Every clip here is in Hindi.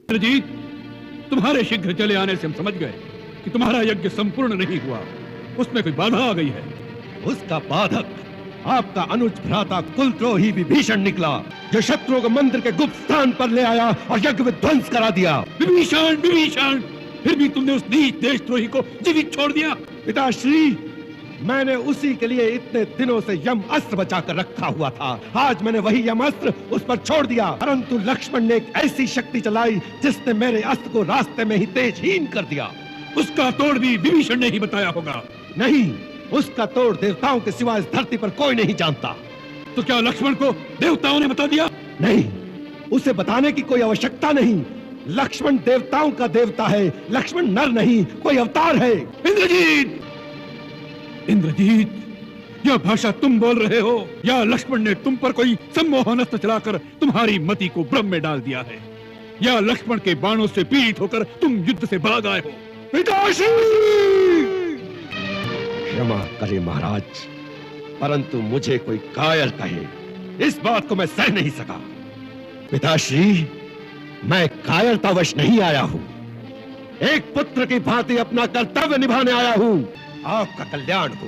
इंद्रजीत, तुम्हारे शीघ्र चले आने से हम समझ गए कि तुम्हारा यज्ञ संपूर्ण नहीं हुआ, उसमें कोई बाधा आ गई है। उसका बाधक आपका अनुज भ्राता कुलद्रोही विभीषण निकला, जो शत्रुओं को मंदिर के गुप्त स्थान पर ले आया और यज्ञ विध्वंस करा दिया। विभीषण, विभीषण, फिर भी तुमने उस नीच देशद्रोही को जीवित छोड़ दिया। पिताश्री, मैंने उसी के लिए इतने दिनों से यम अस्त्र बचा कर रखा हुआ था। आज मैंने वही यम अस्त्र उस पर छोड़ दिया, परंतु लक्ष्मण ने एक ऐसी शक्ति चलाई जिसने मेरे अस्त्र को रास्ते में ही तेजहीन कर दिया। उसका तोड़ भी विभीषण ने ही बताया होगा। नहीं, उसका तोड़ देवताओं के सिवा इस धरती पर कोई नहीं जानता। तो क्या लक्ष्मण को देवताओं ने बता दिया? नहीं, उसे बताने की कोई आवश्यकता नहीं। लक्ष्मण देवताओं का देवता है, लक्ष्मण नर नहीं, कोई अवतार है। इंद्रजीत, इंद्रजीत, यह भाषा तुम बोल रहे हो या लक्ष्मण ने तुम पर कोई सम्मोहन अस्त्र चलाकर तुम्हारी मति को भ्रम में डाल दिया है, या लक्ष्मण के बाणों से पीड़ित होकर तुम युद्ध से भाग आए हो? पिताश्री! क्षमा करे महाराज, परंतु मुझे कोई कायर कहे, इस बात को मैं सह नहीं सका। पिताश्री, मैं कायरतावश नहीं आया हूं, एक पुत्र की भांति अपना कर्तव्य निभाने आया हूं। आपका कल्याण हो,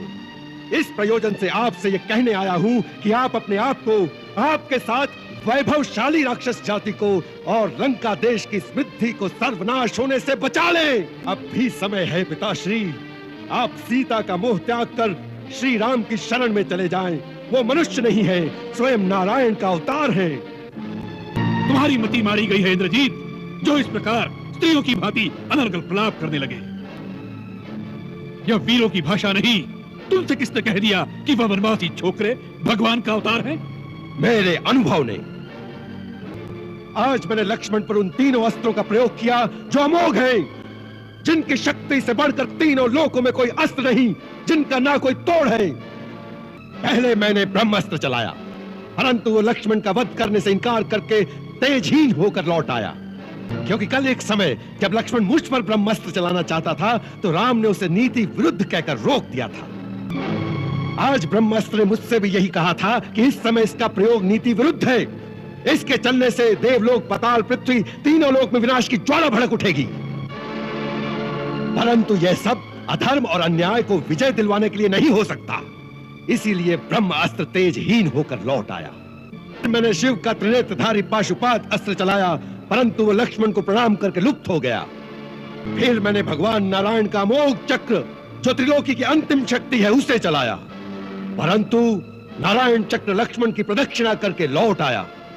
इस प्रयोजन से आपसे यह कहने आया हूं कि आप अपने आप को, आपके साथ वैभवशाली राक्षस जाति को और लंका देश की समृद्धि को सर्वनाश होने से बचा लें। अब भी समय है पिताश्री, आप सीता का मोह त्याग कर श्री राम की शरण में चले जाएं। वो मनुष्य नहीं है, स्वयं नारायण का अवतार है। तुम्हारी मति मारी गई है इंद्रजीत, जो इस प्रकार स्त्रियों की भांति अनर्गल प्रलाप करने लगे। यह वीरों की भाषा नहीं। तुमसे किसने कह दिया कि वह वनवासी छोकरे भगवान का अवतार है? मेरे अनुभव ने। आज मैंने लक्ष्मण पर उन तीनों अस्त्रों का प्रयोग किया जो अमोघ हैं, जिनकी शक्ति से बढ़कर तीनों लोकों में कोई अस्त्र नहीं, जिनका ना कोई तोड़ है। पहले मैंने ब्रह्मास्त्र चलाया, परंतु वो लक्ष्मण का वध करने से इनकार करके तेजहीन होकर लौट आया। क्योंकि कल एक समय जब लक्ष्मण मुझ पर ब्रह्मास्त्र चलाना चाहता था तो राम ने उसे नीति विरुद्ध कहकर रोक दिया था। आज ब्रह्मास्त्र ने मुझसे भी यही कहा था कि इस समय इसका प्रयोग नीति विरुद्ध है। इसके चलने से देवलोक, पाताल, पृथ्वी, तीनों लोक में विनाश की ज्वाला भड़क उठेगी। परंतु यह सब अधर्म और अन्याय को विजय दिलवाने के लिए नहीं हो सकता, इसीलिए ब्रह्मास्त्र तेजहीन होकर लौट आया। मैंने शिव का त्रिनेत्रधारी पाशुपात अस्त्र चलाया, परंतु वो लक्ष्मण को प्रणाम करके लुप्त हो गया। फिर मैंने भगवान नारायण का अमोघ चक्र, जो त्रिलोकी की अंतिम शक्ति है, उसे चलाया, परंतु नारायण चक्र लक्ष्मण की प्रदक्षिणा करके लौट आया।